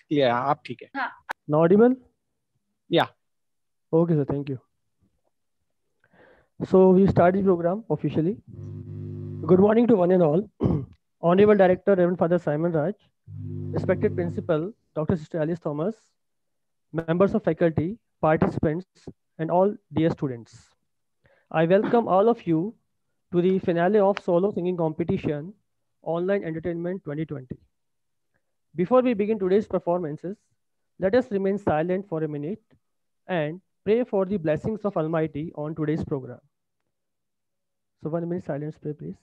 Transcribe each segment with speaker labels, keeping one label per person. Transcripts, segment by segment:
Speaker 1: Clear है, आप ठीक है?
Speaker 2: हाँ.
Speaker 3: Now audible?
Speaker 1: Yeah.
Speaker 3: Okay, sir. Thank you. So we start the program officially. Good morning to one and all. Honorable Director Reverend Father Simon Raj, respected Principal Dr. Sister Alice Thomas, members of faculty, participants, and all dear students. I welcome all of you to the finale of Solo Singing Competition Online Entertainment 2020. Before we begin today's performances, let us remain silent for a minute and pray for the blessings of Almighty on today's program. So 1 minute silence prayer, please.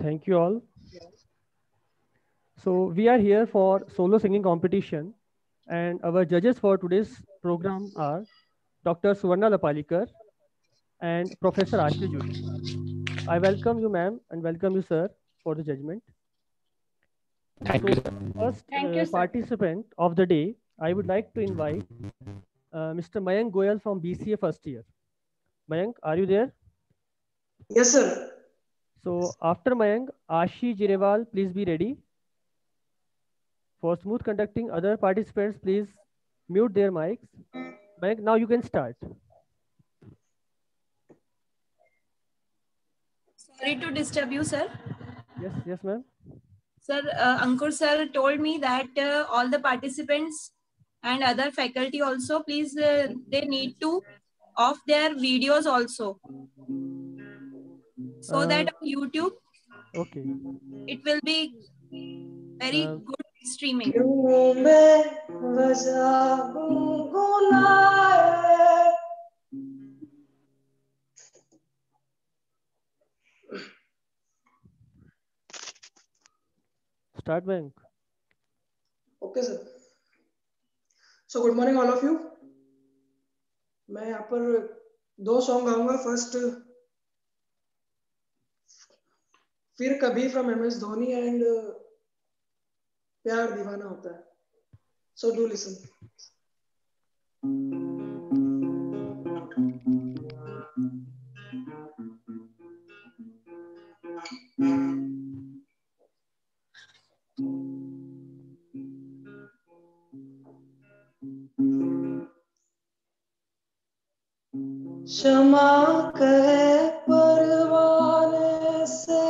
Speaker 3: Thank you all. So we are here for solo singing competition, and our judges for today's program are Dr. Suvarna Lapalikar and Professor Ashish Joshi. I welcome you, ma'am, and welcome you, sir, for the judgment.
Speaker 1: Thank you, sir.
Speaker 3: First
Speaker 2: Thank you, sir.
Speaker 3: participant of the day, I would like to invite Mr. Mayank Goyal from BCA first year. Mayank, are you there?
Speaker 4: Yes, sir.
Speaker 3: So after Mayank, Ashi Jirewal, please be ready. For smooth conducting, other participants, please mute their mics. Mayank, now you can start.
Speaker 2: Sorry to disturb you, sir.
Speaker 3: Yes, ma'am.
Speaker 2: Sir, Ankur sir told me that all the participants and other faculty also, please, they need to off their videos also. So that on YouTube,
Speaker 3: Okay.
Speaker 2: it will be very good streaming.
Speaker 3: Start, Mayank.
Speaker 4: Okay, sir. So good morning all of you. मैं यहाँ पर 2 song गाऊंगा. First फिर कभी from MS Dhoni and प्यार दीवाना होता है. So do listen. क्षमा कहे परवाने से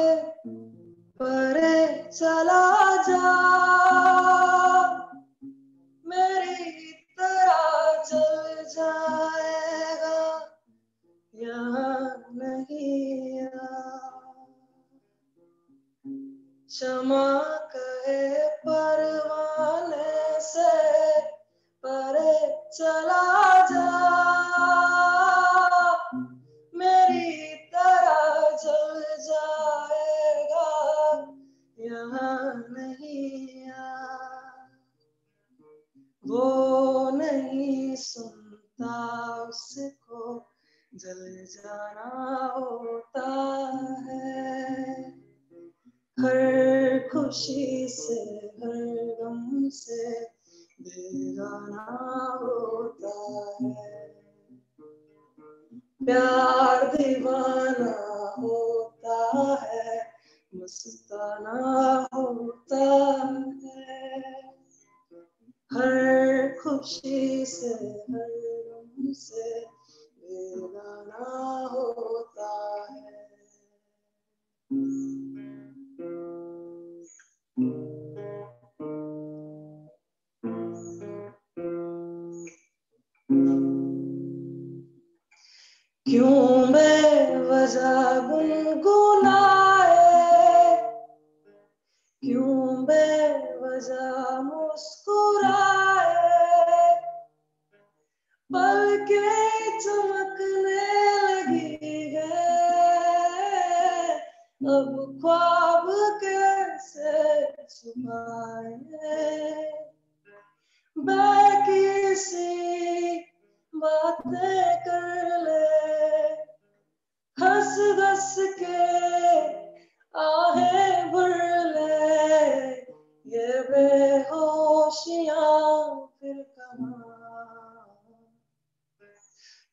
Speaker 4: परे चला जा, मेरी तरह जल जाएगा यहाँ नहीं आ. क्षमा कहे परवाने से परे चला जा, मेरी तरह जल जाएगा यहाँ नहीं आ. वो नहीं सुनता, उसको जल जाना होता है. हर खुशी से हर गम से बेगाना होता है. प्यार दीवाना होता है, मस्ताना होता है. हर खुशी से हर गम से बेगाना होता है. क्यों बेवजह गुनगुनाए, क्यों बेवजह मुस्कुराए. पलकें चमकने लगी है, अब ख्वाब कैसे छुपाए. बेकिसी बातें कर ले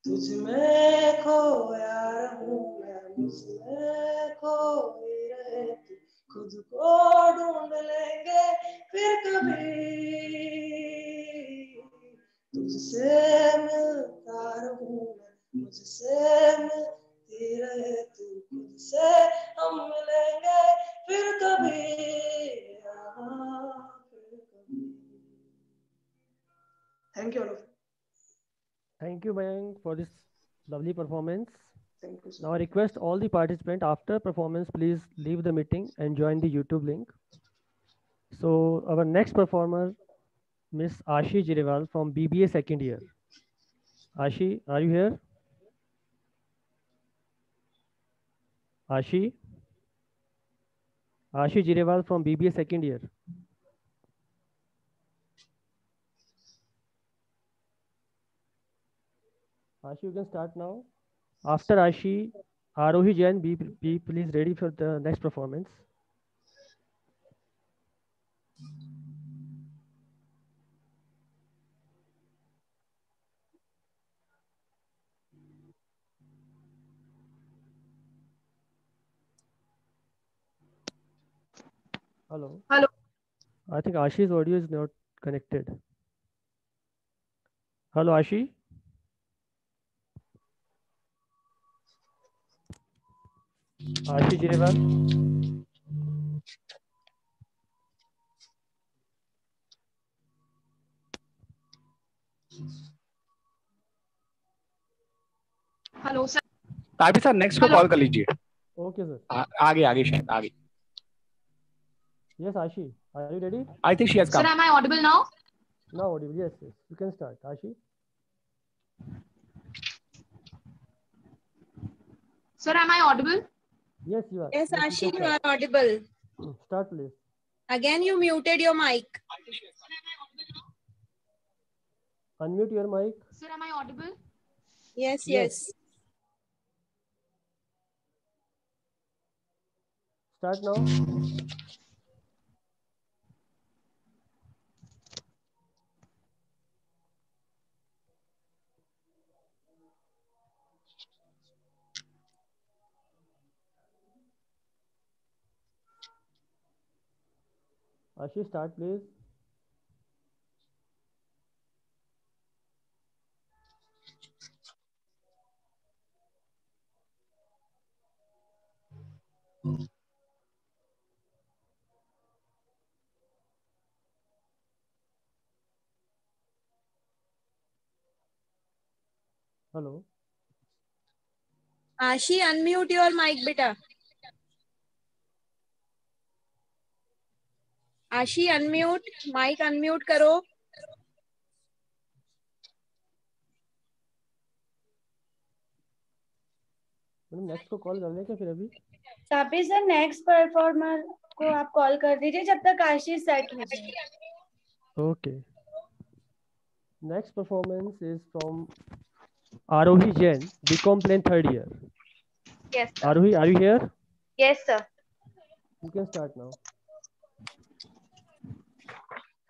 Speaker 4: तुझ में खोया रहूं मैं, मुझमें खोए रहे तू, खुद को ढूंढ लेंगे फिर कभी, तुझसे मिलता रहूं मैं, मुझसे मिलती रहे तू, खुद से हम मिलेंगे फिर कभी, फिर कभी। Thank you all of you.
Speaker 3: Thank you, Mayank, for this lovely performance.
Speaker 4: Thank you, sir.
Speaker 3: Now I request all the participants after performance, please leave the meeting and join the YouTube link. So our next performer, Miss Ashi Jirewal from BBA second year. Ashi, are you here? Ashi? Ashi Jirewal from BBA second year. Ashi, you can start now. After Ashi, Arohi Jain, be please ready for the next performance. Hello.
Speaker 2: Hello.
Speaker 3: I think Ashi's audio is not connected. Hello, Ashi. Ashi Jirewal.
Speaker 2: Hello sir.
Speaker 1: ताकि sir next को call कर लीजिए।
Speaker 3: Okay, sir.
Speaker 1: आगे शायद आगे।
Speaker 3: Yes, Ashi, are you ready?
Speaker 1: I think she has come.
Speaker 2: Sir, am I audible now?
Speaker 3: Now audible. Yes, yes. You can start, Ashi.
Speaker 2: Sir, am I audible?
Speaker 3: Yes, you are.
Speaker 2: Yes,
Speaker 3: you
Speaker 2: Ashi,
Speaker 3: can
Speaker 2: you are
Speaker 3: start.
Speaker 2: audible.
Speaker 3: Start, please.
Speaker 2: Again, you muted your mic.
Speaker 3: Unmute your mic.
Speaker 2: Sir, am I audible? Yes, yes.
Speaker 3: Start now. Ashi, start, please. Hello.
Speaker 2: Ashi, unmute your mic, beta. Ashi, unmute. Mic unmute करो.
Speaker 3: Next को call कर लें क्या फिर अभी?
Speaker 5: सापी sir, next performer को आप call कर दीजिए जब तक आशीष सेट हो जाए.
Speaker 3: Okay. Next performance is from Arohi Jain, BCom Plan third year.
Speaker 5: Yes, sir.
Speaker 3: Arohi, are you here?
Speaker 5: Yes, sir.
Speaker 3: You can start now.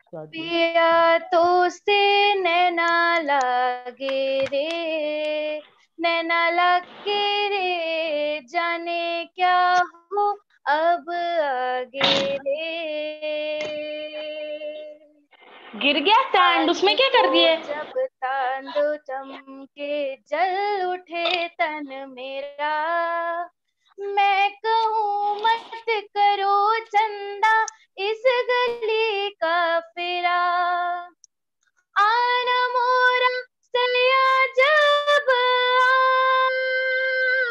Speaker 3: Start, please.
Speaker 5: पिया तो से नैना लगे रे, नैना लगे रे, जाने क्या हो अब आगे रे. गिर गया स्टैंड, उसमें क्या कर दिए? जब चांद चमके जल उठे तन मेरा, मैं कहूँ मत करो चंदा इस गली का फेरा. आना मोरा सैया जब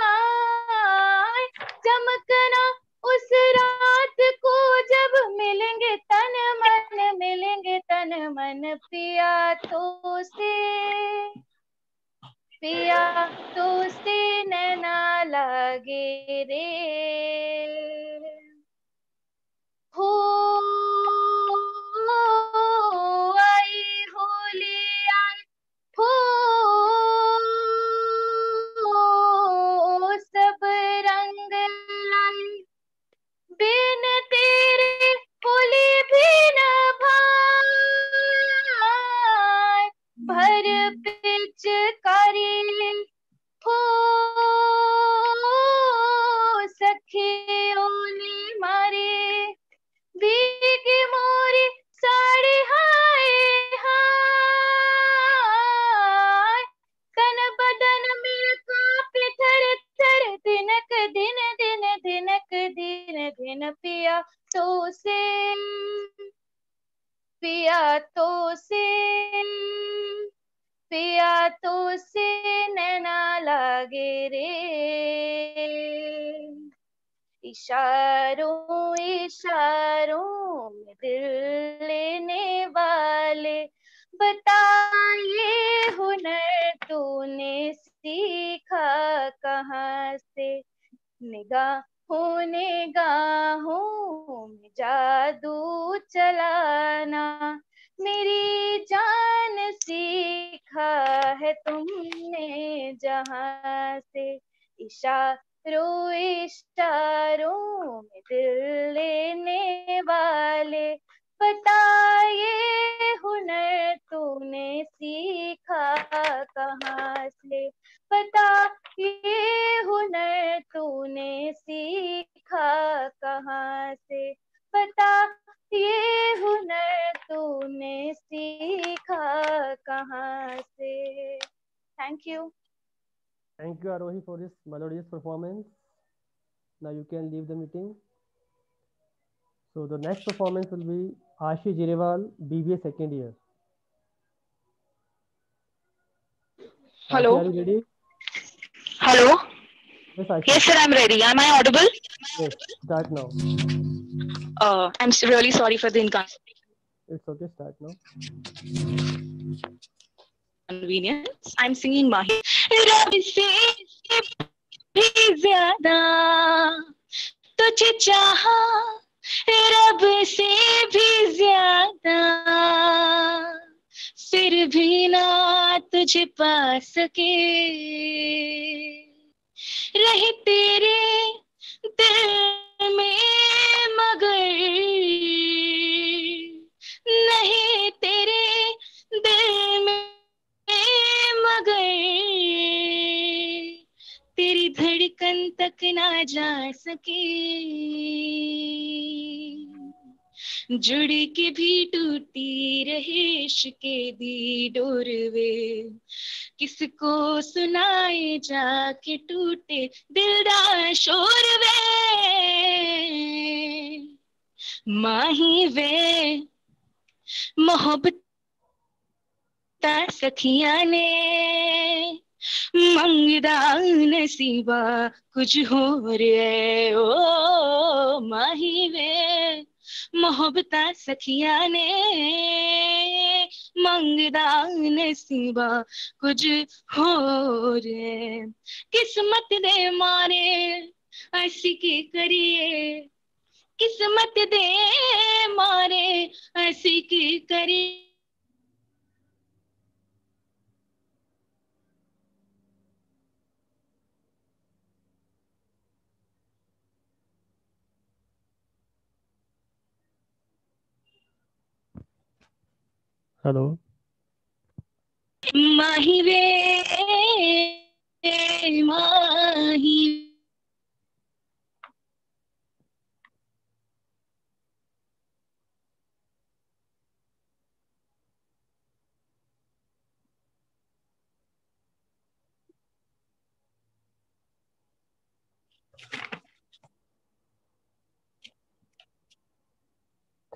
Speaker 5: आए, चमकना उस रात को जब मिलेंगे तन मन, पिया तो से नैना लगे रे. हो आई होली आई हो, सब रंग लाई, बिन तेरे होली भी न भाए. भर पिचकारी लागे रे। इशारों इशारों में दिल लेने वाले, बता ये हुनर तूने सीखा कहाँ से। निगाहों निगाहों में जादू चलाना, मेरी जान सीखा है तुमने जहाँ से। इशारों इशारों में दिल लेने वाले, बता ये हुनर तूने सीखा कहाँ से। बता ये हुनर तूने सीखा कहाँ से। बता ये हुनर तूने सीखा कहाँ से। Thank you.
Speaker 3: Thank you, Arohi, for this melodious performance. Now you can leave the meeting. So the next performance will be Ashi Jirewal, BBA second year.
Speaker 6: Hello.
Speaker 3: Ashi, are you ready?
Speaker 6: Hello.
Speaker 3: Yes, Ashi.
Speaker 6: Yes, sir, I'm ready. Am I audible?
Speaker 3: Yes, start now.
Speaker 6: I'm really sorry for the inconvenience.
Speaker 3: It's okay, start now.
Speaker 6: I'm singing Mahi. रब से भी ज्यादा तुझे चाहा, रब से भी ज्यादा, फिर भी ना तुझे पा सके। रही तेरे दिल में मगर नहीं तेरे दिल में मगर, तेरी धड़कन तक ना जा सके। जुड़ के भी टूटी रहे इश्क़ दी डोरवे, किसको सुनाए जाके टूटे दिल दा शोर वे। माही वे मोहब्बत सखियां ने मंगदा नसीबा कुछ होर है। ओ माही वे मोहब्बत सखियां ने मंगदा नसीबा कुछ होर है। किस्मत दे मारे ऐसी की करिए, किस्मत दे मारे ऐसी की करिए।
Speaker 3: Hello.
Speaker 6: Mahi way Mahi.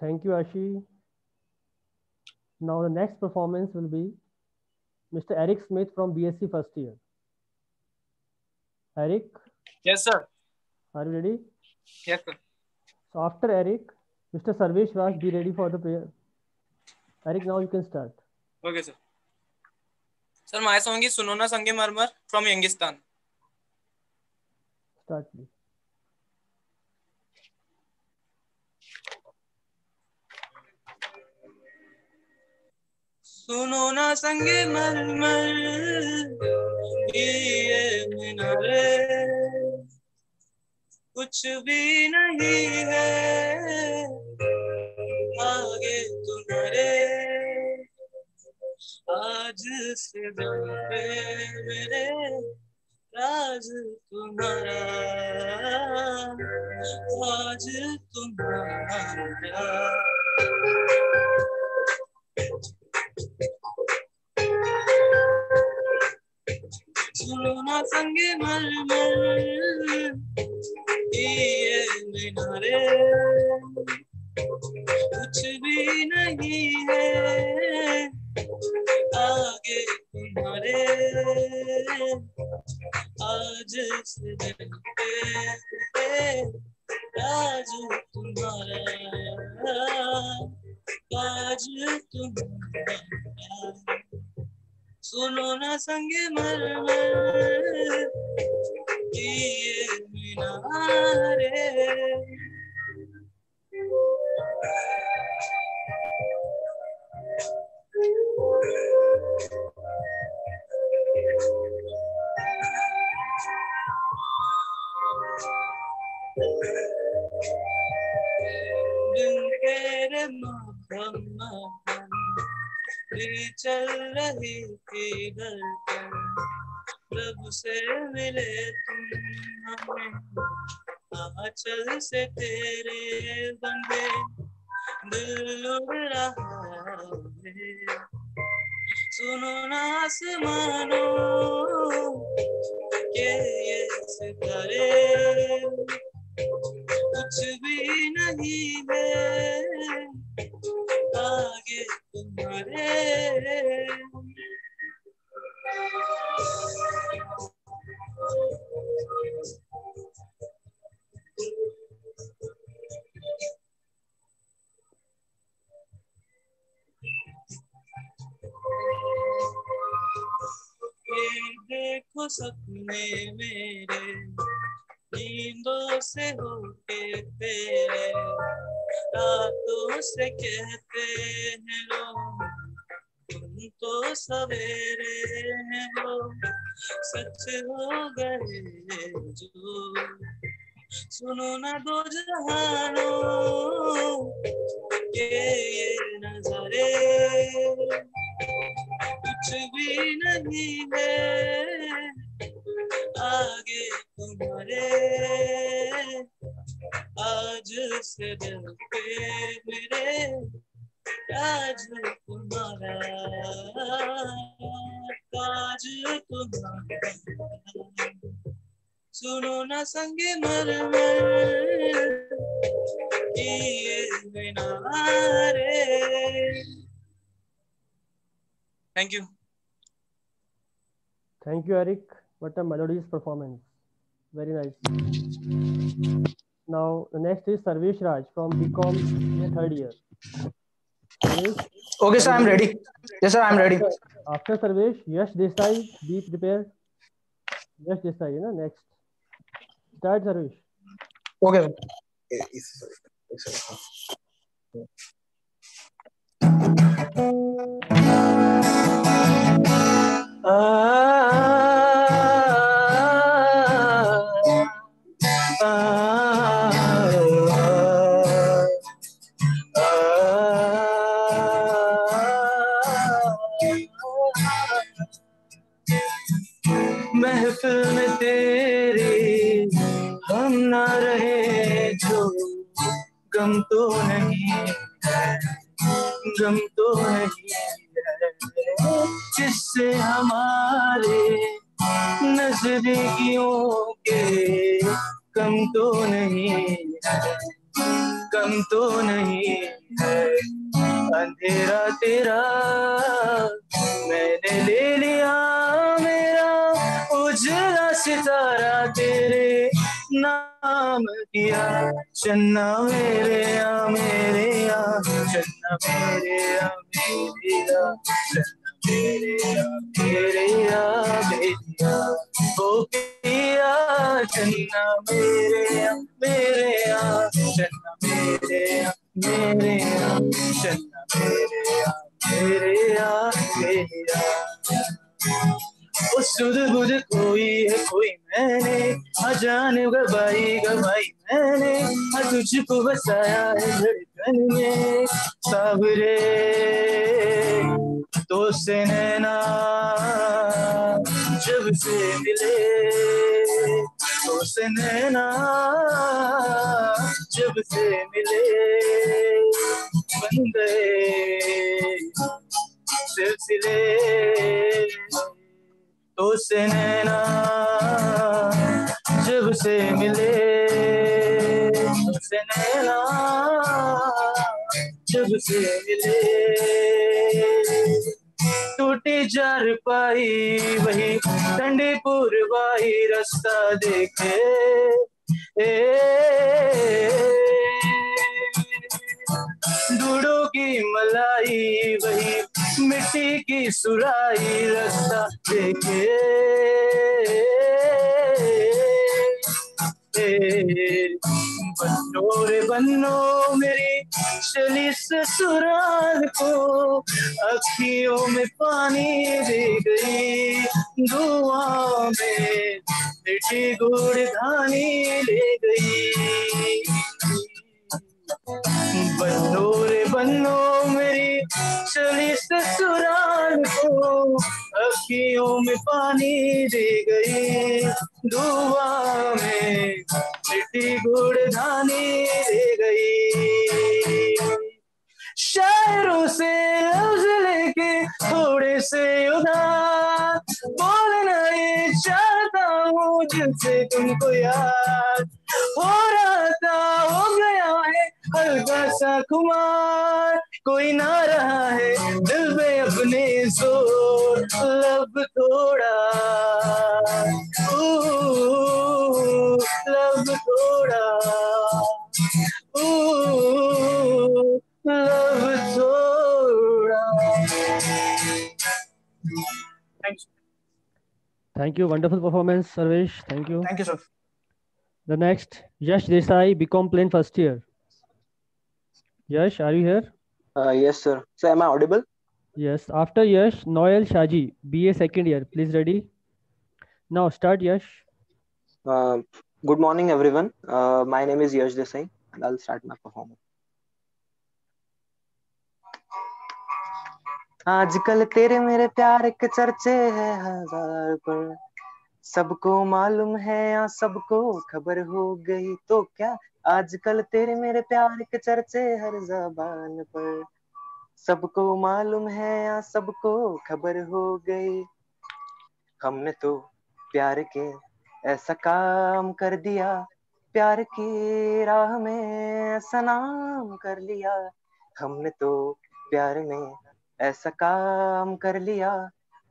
Speaker 3: Thank you, Ashi. Now the next performance will be Mr. Eric Smith from BSc first year. Eric?
Speaker 7: Yes, sir.
Speaker 3: Are you ready?
Speaker 7: Yes, sir.
Speaker 3: So after Eric, Mr. Sarvesh Raj, be ready for the prayer. Eric, now you can start.
Speaker 7: Okay, sir. Sir, my song is Suno Na Sange Marmar from Yangistan.
Speaker 3: Start, please.
Speaker 7: सुनो ना संगे मरमर ये मीनारे, कुछ भी नहीं है आगे तुम्हारे। आज से दिल पे मेरे राज तुम्हारा, आज तुम्हारा। सुनो ना संगे मरमर ये मीनारे, कुछ भी नहीं है आगे तुम्हारे। जिस दिल पे राज तुम्हारा, राज तुम्हारा। सुनो ना संगे मरमर की ये मीनारे, बिन तेरे मोहम्मद चल रही थी धड़कन, रब से मिले तुम हमें आंचल से तेरे बंदे, दिल उड़ रहा है। सुनो ना आसमानों के ये सितारे, कुछ भी नहीं है आगे तुम्हारे। देखो सपने मेरे नींदों से होके तेरे, रातों से कहते हैं लोग तुम तो सवेरे हैं लोग, सच हो गए जो। सुनो ना दो जहानों के ये नजारे, कुछ भी नहीं है आगे तुम्हारे। आज से दिल पे मेरे राज तुम्हारा, ताज तुम्हारा। सुनो ना संगे मरमर की ये मीनारे। Thank you.
Speaker 3: Thank you, Eric. What a melodious performance. Very nice. Now, the next is Sarvesh Raj from BCom third year. Sarvesh,
Speaker 8: Okay, sir, I'm ready. Yes, sir, I'm ready.
Speaker 3: After Sarvesh, Yash Desai, be prepared. Yash Desai, you know, next. Start, Sarvesh.
Speaker 8: Okay. महफिल में तेरे हम ना रहे जो, गम तो नहीं है, गम तो नहीं है, जिससे हमारे नजदीकियों के कम तो नहीं है, कम तो नहीं है। अंधेरा तेरा मैंने ले लिया, मेरा उजला सितारा तेरे नाम किया। चन्ना मेरे या मेरे या, चन्ना मेरे या मेरे या, चन्ना मेरे या मेरे या बेटिया ओ पिया। चन्ना मेरे या मेरे या, चन्ना मेरे या मेरे या, चन्ना मेरे या मेरे या बेटिया। सुध बुध कोई है कोई मैंने, अजान गवाई गवाई मैंने, तुझको बसाया है धड़कन में। सावरे तो से नैना जब से मिले, तो से नैना जब से मिले, बन गए सिलसिले। तो से नैना जब से मिले, तो से नैना जब से मिले। टूटी चारपाई वही ठंडी पूर्वाई रास्ता देखे दूधों की मलाई वही मिट्टी की सुराई रास्ता देखे बन्नो रे बन्नो मेरी चली ससुराल को अखियों में पानी दे गई दुआ में मिठी गुड़ धानी ले गई बन्नो रे बन्नो मेरी चली ससुराल को अखियों में पानी दे गई दुआ में मिठी गुड़ धानी दे गई शायरों से लफ्ज लेके थोड़े से उधार बोलना ये चाहता हूँ जिनसे तुमको याद हो रहा था हो गया है हल्का सा खुमार कोई ना रहा है दिल में अपने जोर लब थोड़ा लब थोड़ा लब थोड़ा।
Speaker 3: Thank you. Wonderful performance, Sarvesh. Thank you.
Speaker 8: Thank you, sir.
Speaker 3: The next, Yash Desai, BCom Plain first year. Yash, are you here?
Speaker 9: Yes, sir. So, am I audible?
Speaker 3: Yes. After Yash, Noel Shaji, BA second year. Please ready. Now start, Yash.
Speaker 9: Good morning, everyone. My name is Yash Desai, and I'll start my performance. आजकल तेरे मेरे प्यार के चर्चे हैं हजार पर सबको मालूम है या सबको खबर हो गई तो क्या आजकल तेरे मेरे प्यार के चर्चे हर ज़बान पर सबको मालूम है या सबको खबर हो गई हमने तो प्यार के ऐसा काम कर दिया प्यार की राह में ऐसा नाम कर लिया हमने तो प्यार में ऐसा काम कर लिया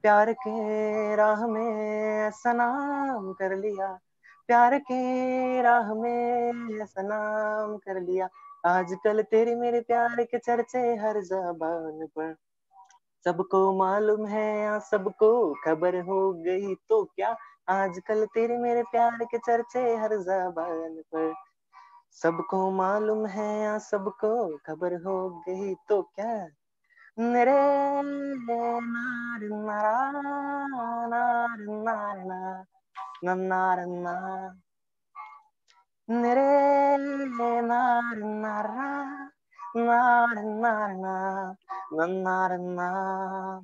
Speaker 9: प्यार के राह में ऐसा नाम कर लिया प्यार के राह में ऐसा नाम कर लिया आजकल तेरे मेरे प्यार के चर्चे हर ज़बान पर सबको मालूम है या सबको खबर हो गई तो क्या आजकल तेरे मेरे प्यार के चर्चे हर ज़बान पर सबको मालूम है या सबको खबर हो गई तो क्या मेरे नार नारा नार नार नार नार मेरे नार नारा नार नार नार नार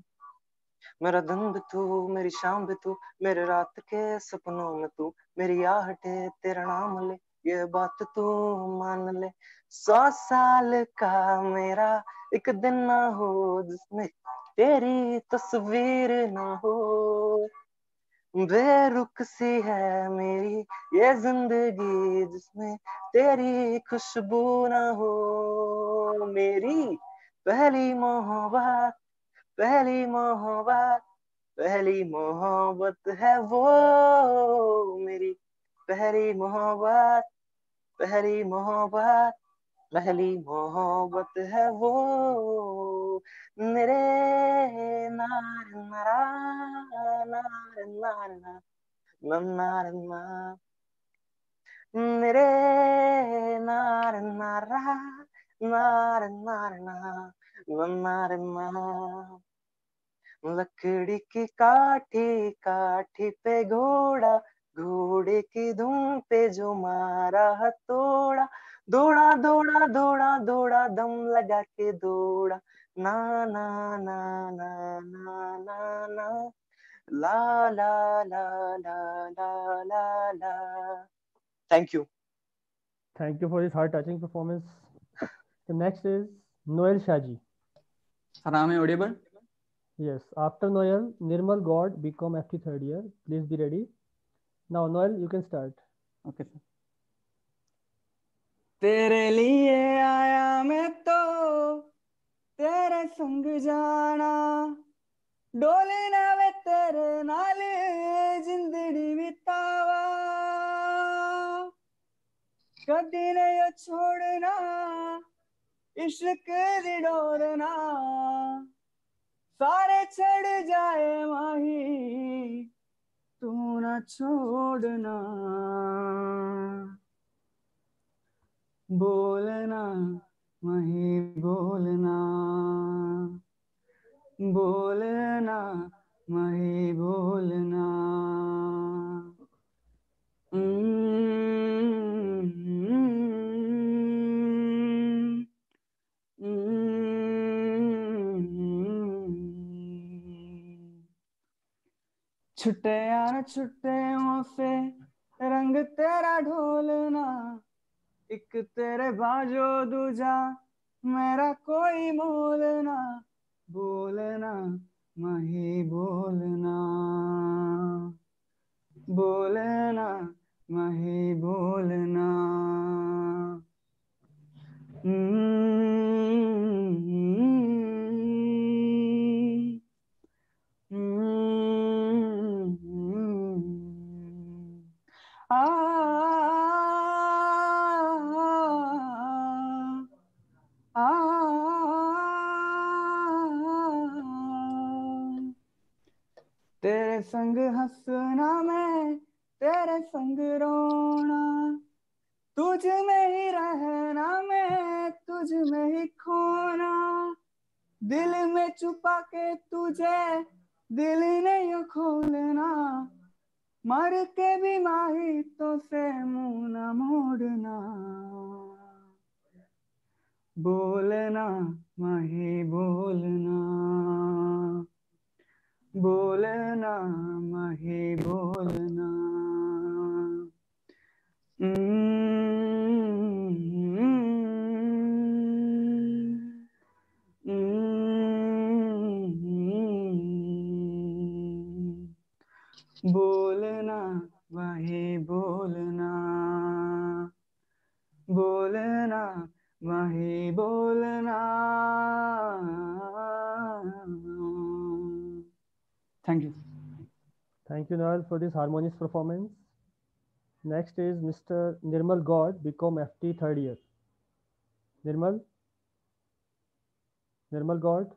Speaker 9: मेरा दिन भी तू मेरी शाम भी तू मेरे रात के सपनों में तू मेरी आहटे तेरा नाम ले ये बात तू मान ले 100 साल का मेरा एक दिन ना हो जिसमें तेरी तस्वीर ना हो बेरुख सी है मेरी ये जिंदगी जिसमें तेरी खुशबू ना हो मेरी पहली मोहब्बत पहली मोहब्बत पहली मोहब्बत है वो मेरी पहली मोहब्बत पहली मोहब्बत पहली मोहब्बत है वो मेरे नार नारा नार नार नार नार मेरे नार नारा नार नार नार नार लकड़ी की काठी काठी पे घोड़ा घोड़े की धुन पे जो मारा हथौड़ा दौड़ा दौड़ा दौड़ा दौड़ा दम लगा के दौड़ा ना ना ना ना ना ना ना ला ला ला ला ला ला ला Thank you.
Speaker 3: Thank you for this heart-touching performance. The next is Noel Shaji.
Speaker 10: Sir, am I audible?
Speaker 3: Yes. After Noel, Nirmal God, BCom FT third year. Please be ready. Now, Noel, you can start.
Speaker 10: Okay, sir. तेरे लिए आया मैं तो तेरे संग जाना डोलना वे तेरे नाल जिंदड़ी बितावा कदी नहीं छोड़ना इश्क दी डोरना सारे चढ़ जाए माही तू ना छोड़ना बोलना माही बोलना बोलना माही बोलना छुट्टे यार छुट्टे से रंग तेरा ढोलना एक तेरे बाजो दूजा मेरा कोई बोलना बोलना माही बोलना बोलना माही बोलना तेरे संग हंसना मैं तेरे संग रोना तुझ में ही रहना मैं तुझ में ही खोना दिल में छुपा के तुझे दिल नहीं खोलना मर के भी माही तो से मुंह न मोड़ना बोलना माही बोलना बोलना माही बोलना बोलना माही बोलना बोलना माही बोलना Thank you.
Speaker 3: Thank you, Noel, for this harmonious performance. Next is Mr. Nirmal God, BCom FT third year. Nirmal God.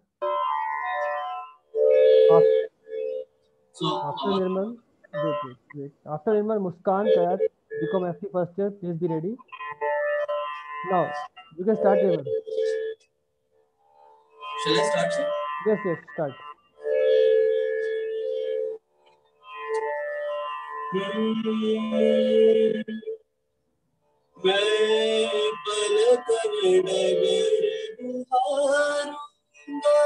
Speaker 3: After Nirmal, wait. After Nirmal, Muskan Kayat, BCom FT first year. Please be ready. Now, you can start, Nirmal.
Speaker 7: Shall I start, sir?
Speaker 3: Yes, start.
Speaker 8: मैं पलक डगर निहारूंगा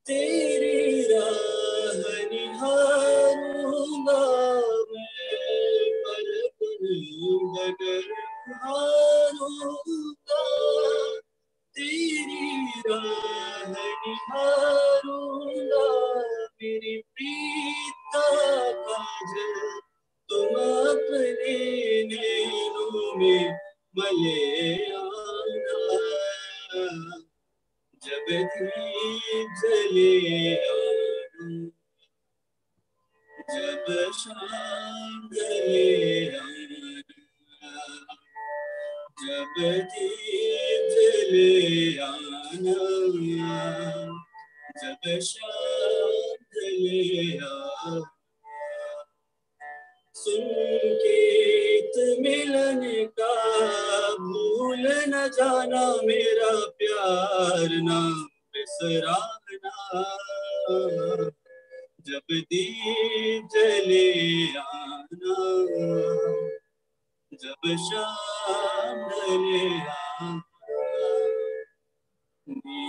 Speaker 8: तेरी राह निहारूंगा मैं पलक डगर निहारूंगा तेरी राह निहारूंगा मेरी प्रीत का काजल तुम अपने नैनों में मले आना जब दीप जले आना जब शाम ढले आना जब दीप जले आना जब शाम ढले आना सुन के मिलन का भूल न जाना मेरा प्यार ना बिसराना जब दीप जले आना जब शाम ढले आना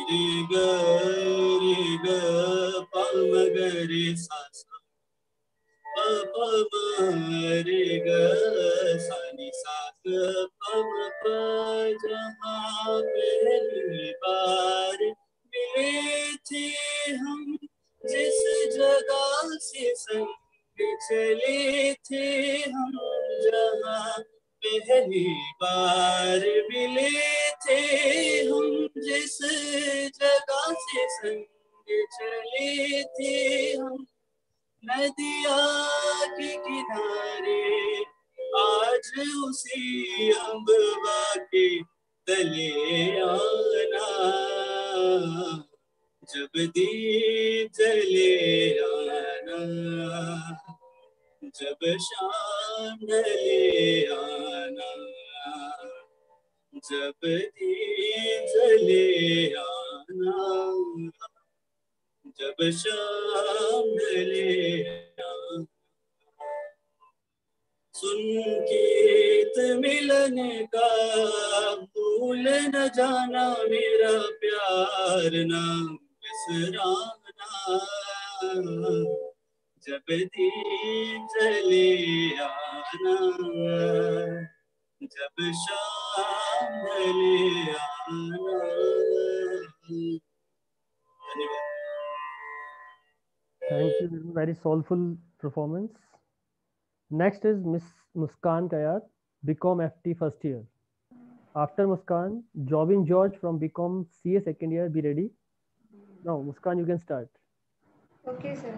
Speaker 8: रे ग पम रे सा रे ग सानी सास पम प जहाँ पहली बार मिले थे हम जिस जगह से संग चले थे हम जहाँ पहली बार मिले थे हम जिस जगह से संग चले थे हम नदिया के किनारे, आज उसी अम्बवा के तले आना, जब दीप जले आना, जब शाम ढले आना, जब दीप जले आना, जब शाम ढले आना। सुन गीत मिलने का भूल न जाना, मेरा प्यार ना बिसराना, जब दीप जले आना, जब शाम ढले आना। धन्यवाद।
Speaker 3: Thank you. Very soulful performance. Next is Miss Muskan Kayat, BCom FT first year. After Muskan, Jobin George from BCom CA second year. Be ready. Now, Muskan, you can start.
Speaker 11: Okay, sir.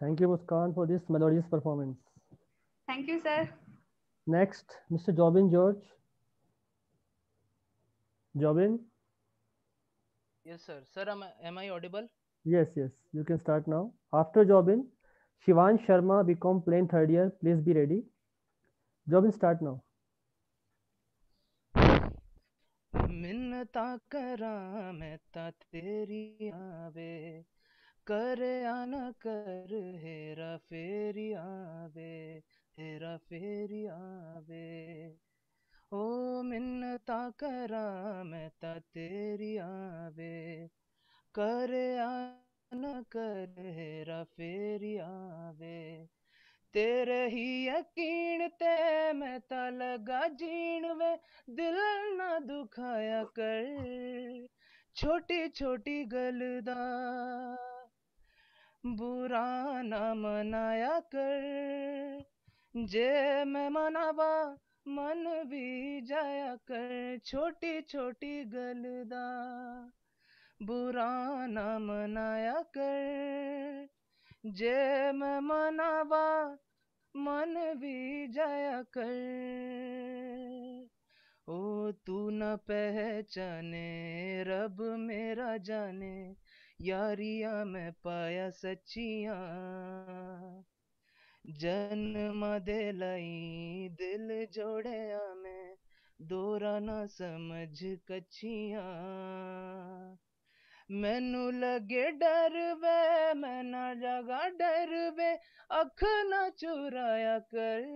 Speaker 3: Thank you, Muskan, for this melodious performance.
Speaker 11: Thank you, sir.
Speaker 3: Next, Mr. Jobin George. Jobin?
Speaker 12: Yes, sir. Sir, am I audible?
Speaker 3: Yes, yes. You can start now. After Jobin, Shivan Sharma, BCom plain third year. Please be ready. Jobin, start now.
Speaker 12: मिन्नता करा मैं ता तेरी आवे करे आना कर हेरा फेरी आवे हेरा फेरी आवे ओ मिन्नता करा मैं ता तेरी आवे करे आना कर हेरा फेरी आवे तेरे ही यकीन ते मैं ता लगा जीण वे दिल ना दुखाया कर छोटी छोटी गल दा बुरा ना मनाया कर जे मैं मनावा मन भी जाया कर छोटी छोटी गल दा बुरा ना मनाया कर जे मैं मनावा मन भी जाया कर ओ तू न पहचाने रब मेरा जाने यारिया मैं पाया सच्चियां जन्म दे लाई दिल जोड़िया मैं दोरा ना समझ कच्चियां मैनू लगे डर वे मैं ना जगा डर वे अख ना चुराया कर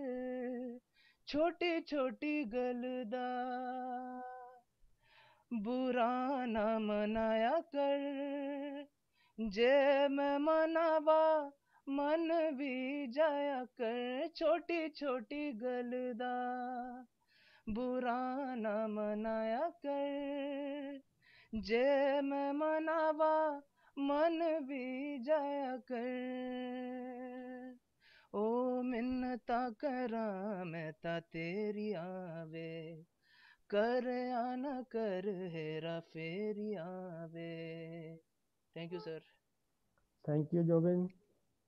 Speaker 12: छोटी छोटी गल दा बुरा ना मनाया कर जे मैं मनावा मन भी जाया कर छोटी छोटी गल दा बुरा ना मनाया कर जे मैं मनावा मन भी जाया कर ओ मिन्नता करा मैं ता तेरी आवे कर आना कर हेरा फेरी आवे thank you sir
Speaker 3: Thank you, Jobin.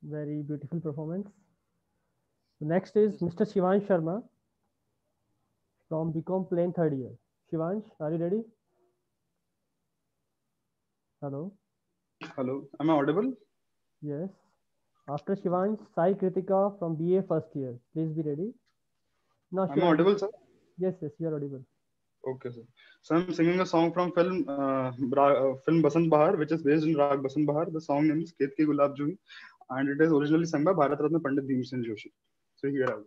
Speaker 3: Very beautiful performance. Next is Mr. Shivansh Sharma from BCom Plain third year. Shivansh, are you ready? Hello.
Speaker 13: Hello, am I audible?
Speaker 3: Yes. After Shivansh, Sai Kritika from BA first year. Please be ready. No,
Speaker 13: Am I audible, sir?
Speaker 3: Yes, yes, you are audible.
Speaker 13: Okay, sir. So I'm singing a song from film Basant Bahar, which is based in Rag Basant Bahar. The song name is Khet Ki Gulab Juhi, and it is originally sung by Bharat Ratna Pandit Bhimsen Joshi. So here I go.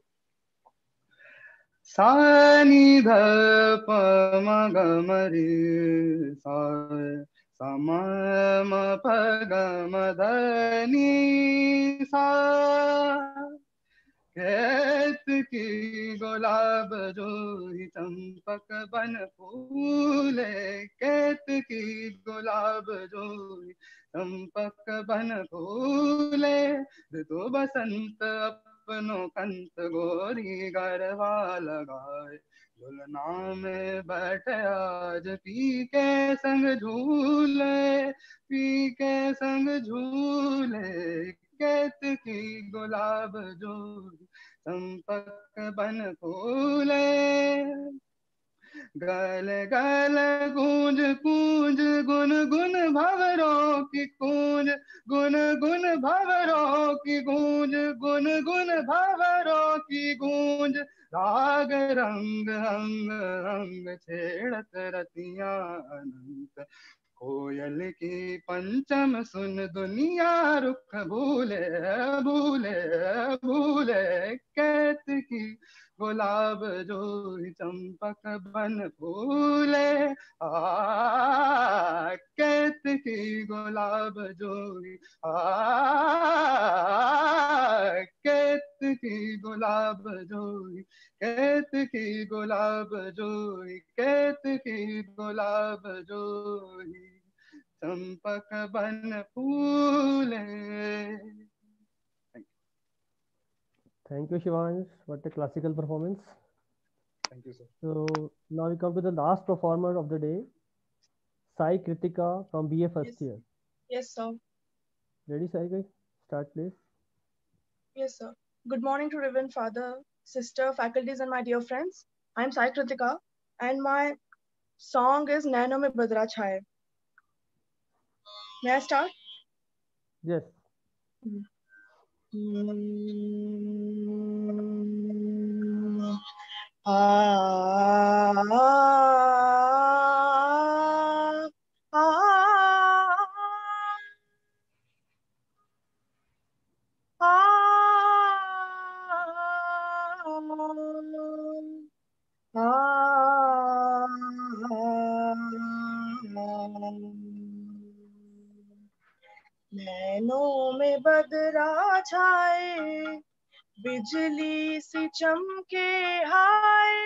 Speaker 13: Sa ni dha pa ma ga ma re sa ma ma pa ga ma da ni sa खेत की गुलाब जो ही चंपक बन फूले खेत की गुलाब जो ही चंपक बन फूले ऋतु बसंत अपनों कंत गोरी गरबा लगाए झुलना में बैठे आज पी के संग झूले पी के संग झूले खेत की गुलाब जो चंपक बन फूले गल गल गूंज गूंज गुन गुन भंवरों की गूंज गुन गुन भंवरों की गूंज गुन गुन भंवरों की गूंज राग रंग अंग अंग छेड़त रतियां अनंत कोयल की पंचम सुन दुनिया रुख भूले भूले भूले कैत की गुलाब जो चंपक बन फूले कैत की गुलाब जो कैत की गुलाब जो कैत की गुलाब जो कैत की गुलाब जो चंपक बन फूले.
Speaker 3: Thank you, Shivansh. What a classical performance.
Speaker 13: Thank you, sir.
Speaker 3: So now we come to the last performer of the day, Sai Kritika from BA first year.
Speaker 14: Yes, sir.
Speaker 3: Ready, Sai guys? Start, please.
Speaker 14: Yes, sir. Good morning to Reverend Father, sister, faculties, and my dear friends. I'm Sai Kritika, and my song is Naino Mein Badra Chhaye. May I start?
Speaker 3: Yes.
Speaker 14: नैनों में बदरा छाए, बिजली सी चमके हाय,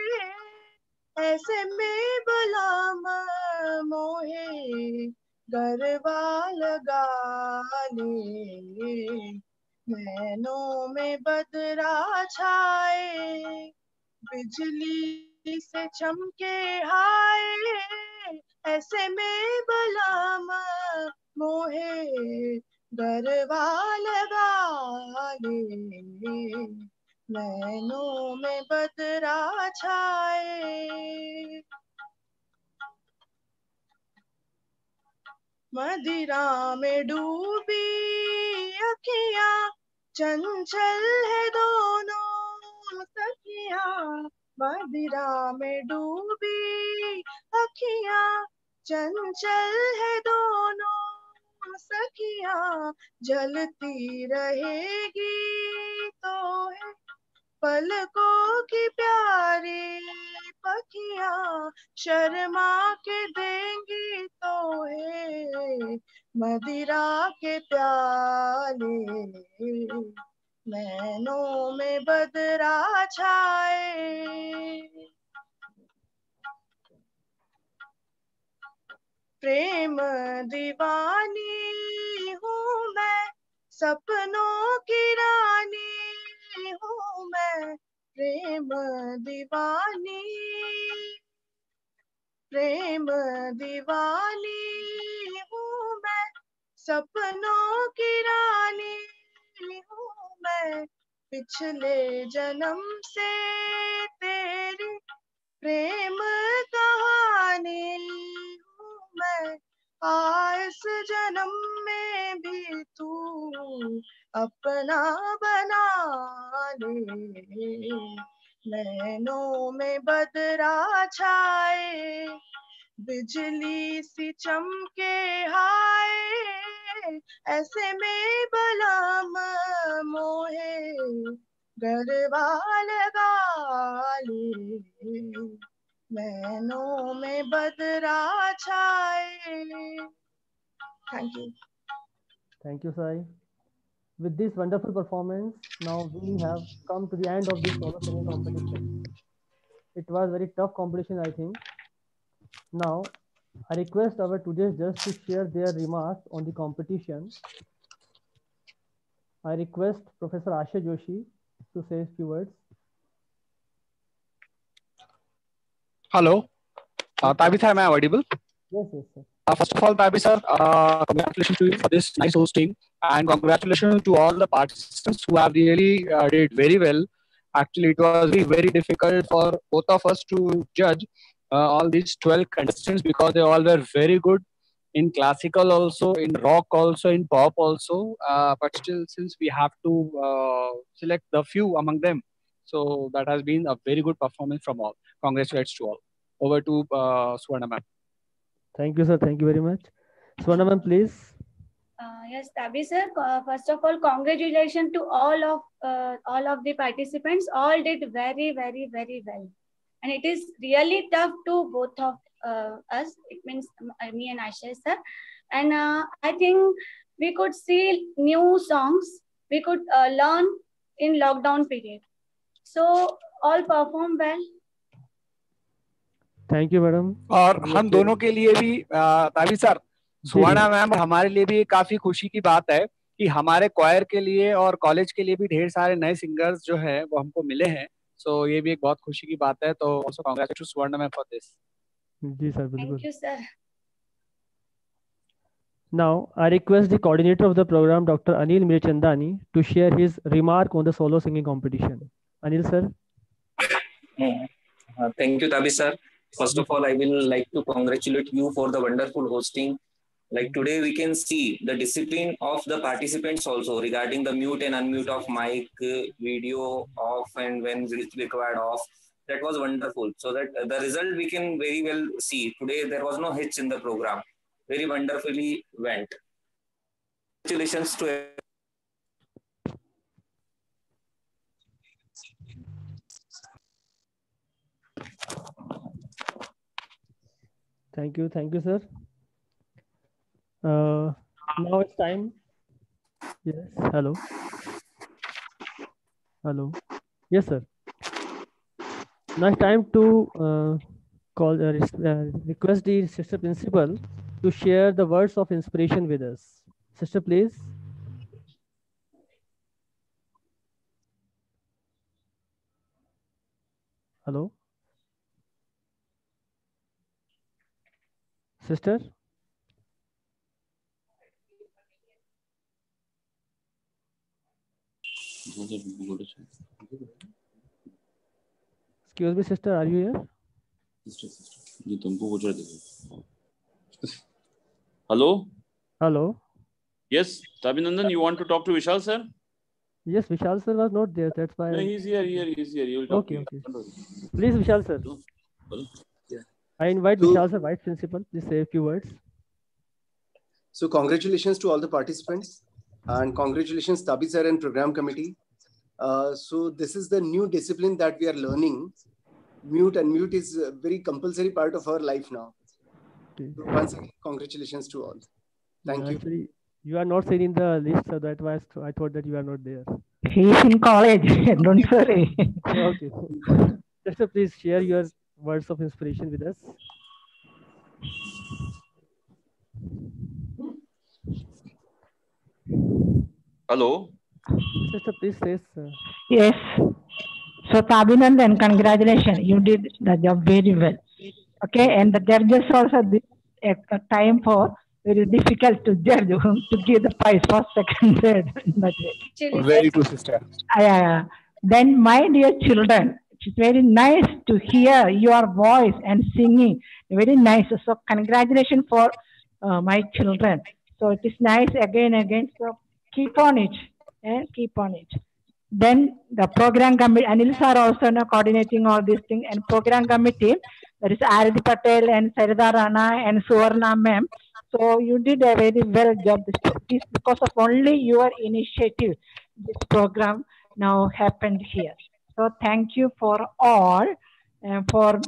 Speaker 14: ऐसे में गुलाम मोहे गरबा लगा ले। नैनों में बदरा छाए, बिजली से चमके हाय, ऐसे में गुलाम मोहे गरबा लगा ले। नैनों में बदरा छाए, मदिरा में डूबी अखियां, चंचल है दोनों सखियां। मदिरा में डूबी अखियां, चंचल है दोनों सखियां। जलती रहेगी तो है पलकों की प्यारी पखियां, शर्मा के देंगी तो है मदिरा के प्याले। नैनों में बदरा छाए, प्रेम दीवानी हूँ मैं, सपनों की रानी हूँ मैं। प्रेम दीवानी, प्रेम दीवानी हूँ मैं, सपनों की रानी हूँ मैं। पिछले जन्म से तेरी प्रेम कहानी हूँ मैं, इस जन्म में भी तू अपना बना ले। नैनों में बदरा छाए, बिजली सी चमके हाय, ऐसे में बलम मोहे गरबा लगा ले। नैनों में बदरा छाए। Thank you.
Speaker 3: Thank you, Sai. With this wonderful performance, now we have come to the end of this solo singing competition. It was very tough competition, I think. Now, I request our today's judges to share their remarks on the competition. I request Professor Asha Joshi to say a few words.
Speaker 1: Hello. Tabi sir, am I audible?
Speaker 3: Yes, sir.
Speaker 1: First of all, Tabi sir, congratulations to you for this nice hosting, and congratulations to all the participants who have really did very well. Actually, it was very difficult for both of us to judge all these 12 contestants because they all were very good in classical also, in rock also, in pop also. But still, since we have to select the few among them, so that has been a very good performance from all. Congratulations to all. Over to Swarna ma'am.
Speaker 3: Thank you, sir. Thank you very much. Swarna ma'am, please.
Speaker 11: Yes, Tabi sir. First of all, congratulations to all of the participants. All did very well, and it is really tough to both of us. It means me and Asha sir, and I think we could see new songs. We could learn in lockdown period. So all perform well.
Speaker 3: Thank you madam.
Speaker 1: और हम दोनों के लिए भी ताबी sir, सुवर्णा ma'am, हमारे लिए भी काफी खुशी की बात है कि हमारे क्वायर के लिए और कॉलेज के लिए भी ढेर सारे नए सिंगर्स जो हैं वो हमको मिले हैं। सो ये भी एक बहुत खुशी की बात है। तो also congratulation to Suvarna ma'am for this.
Speaker 3: जी सर, बिल्कुल।
Speaker 11: Thank you sir.
Speaker 3: Now I request the coordinator of the program, Dr. Anil Mirchandani, to share his remark on the solo singing competition. Anil sir.
Speaker 15: Thank you, Tabi sir. First of all, I will like to congratulate you for the wonderful hosting. Like today, we can see the discipline of the participants also regarding the mute and unmute of mic, video off, and when it's required off. That was wonderful. So that the result we can very well see. Today, there was no hitch in the program. Very wonderfully went. Congratulations to
Speaker 3: Thank you, sir. Now it's time Yes. Hello. Hello. Yes, sir. Now it's time to request the sister principal to share the words of inspiration with us. Sister, please. Hello. Sister. Excuse me, sister, are you here?
Speaker 16: Hello.
Speaker 3: Hello.
Speaker 16: Yes, Tabinandan, you want to talk to Vishal sir?
Speaker 3: Yes, Vishal sir was not there. That's why.
Speaker 16: No, he's here. He will talk
Speaker 3: Okay,
Speaker 16: to you.
Speaker 3: okay. Please, Vishal sir.
Speaker 17: Yeah.
Speaker 3: I invite Vishal sir, Vice Principal. Please say a few words.
Speaker 17: So congratulations to all the participants and congratulations Tabi sir and program committee. So this is the new discipline that we are learning. Mute and mute is a very compulsory part of our life now.
Speaker 3: Okay.
Speaker 17: So once again, congratulations to all. Thank you.
Speaker 3: Actually, you are not seen in the list, so that was I thought that you are not there.
Speaker 18: He's in college. Don't worry.
Speaker 3: Okay. Sister, please share your words of inspiration with us.
Speaker 16: Hello.
Speaker 3: Sister, please say.
Speaker 18: Yes. So Tabinandan, congratulations. You did the job very well. Okay, and the judges also did a time for very difficult to judge to give the prize first, second, third.
Speaker 1: Very true, sister.
Speaker 18: Then, my dear children, it's very nice to hear your voice and singing. Very nice. So congratulations for my children. So it is nice again. So keep on it. Keep on it. Then the program committee, Anil sir also coordinating all these things, and program committee, there is Arati Patel and Sarida Rana and Suvarna ma'am. So you did a very well job. This because of only your initiative, this program now happened here. So thank you for all for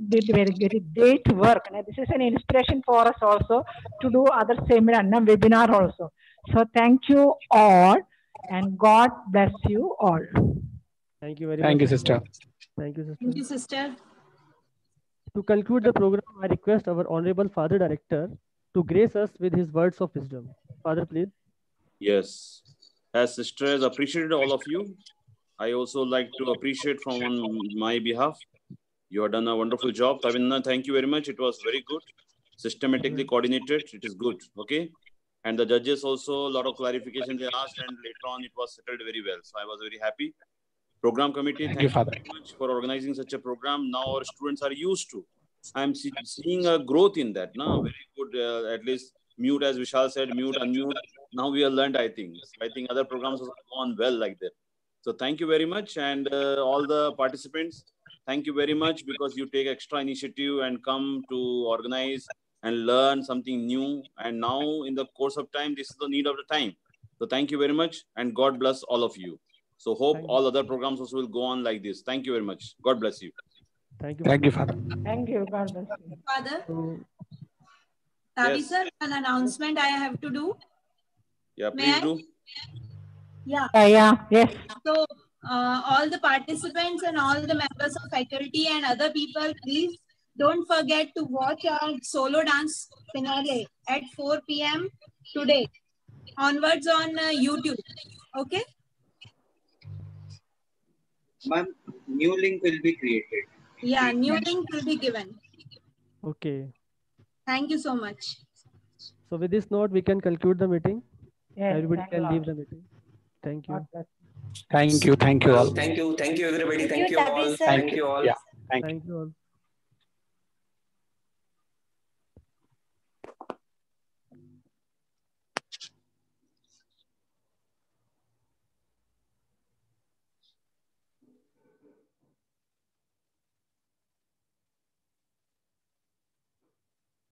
Speaker 18: did very great work. And this is an inspiration for us also to do other seminar, webinar also. So thank you all. And God bless you all.
Speaker 3: Thank you very much.
Speaker 1: Thank you, sister.
Speaker 3: Thank you, sister.
Speaker 2: Thank you, sister.
Speaker 3: To conclude the program, I request our Honorable Father Director to grace us with his words of wisdom. Father, please.
Speaker 16: Yes. As sisters appreciated all of you, I also like to appreciate from on my behalf. You have done a wonderful job. Tavinna, thank you very much. It was very good. Systematically coordinated. It is good. Okay. And the judges also, a lot of clarification they asked, and later on it was settled very well. So I was very happy. Program committee, thank you very much for organizing such a program. Now our students are used to. I'm seeing a growth in that. Now, very good. At least mute, as Vishal said, mute, unmute. Now we have learned, I think. I think other programs have gone well like that. So thank you very much. And all the participants, thank you very much because you take extra initiative and come to organize and learn something new. And now in the course of time, this is the need of the time. So thank you very much and God bless all of you. So hope all other programs also will go on like this. Thank you very much. God bless you.
Speaker 3: Thank you.
Speaker 1: Thank you, Father.
Speaker 18: Thank you. God bless you.
Speaker 2: Father, Tavi sir, an announcement I have to do.
Speaker 16: Yeah, please do.
Speaker 2: Yeah.
Speaker 18: Yes.
Speaker 2: So all the participants and all the members of faculty and other people, please don't forget to watch our solo dance finale at 4 p.m. today onwards on YouTube. Okay?
Speaker 19: Ma'am, new link will be created.
Speaker 2: Yeah, new link will be given.
Speaker 3: Okay.
Speaker 2: Thank you so much.
Speaker 3: So with this note, we can conclude the meeting.
Speaker 18: Yes,
Speaker 3: everybody can leave the meeting. Thank you.
Speaker 1: Thank you. Thank you all.
Speaker 15: Thank you. Thank you, everybody.
Speaker 11: Thank
Speaker 15: Thank
Speaker 11: you,
Speaker 15: you all.
Speaker 11: Tabi sir.
Speaker 15: Thank you all.
Speaker 1: Yeah.
Speaker 3: Thank you all.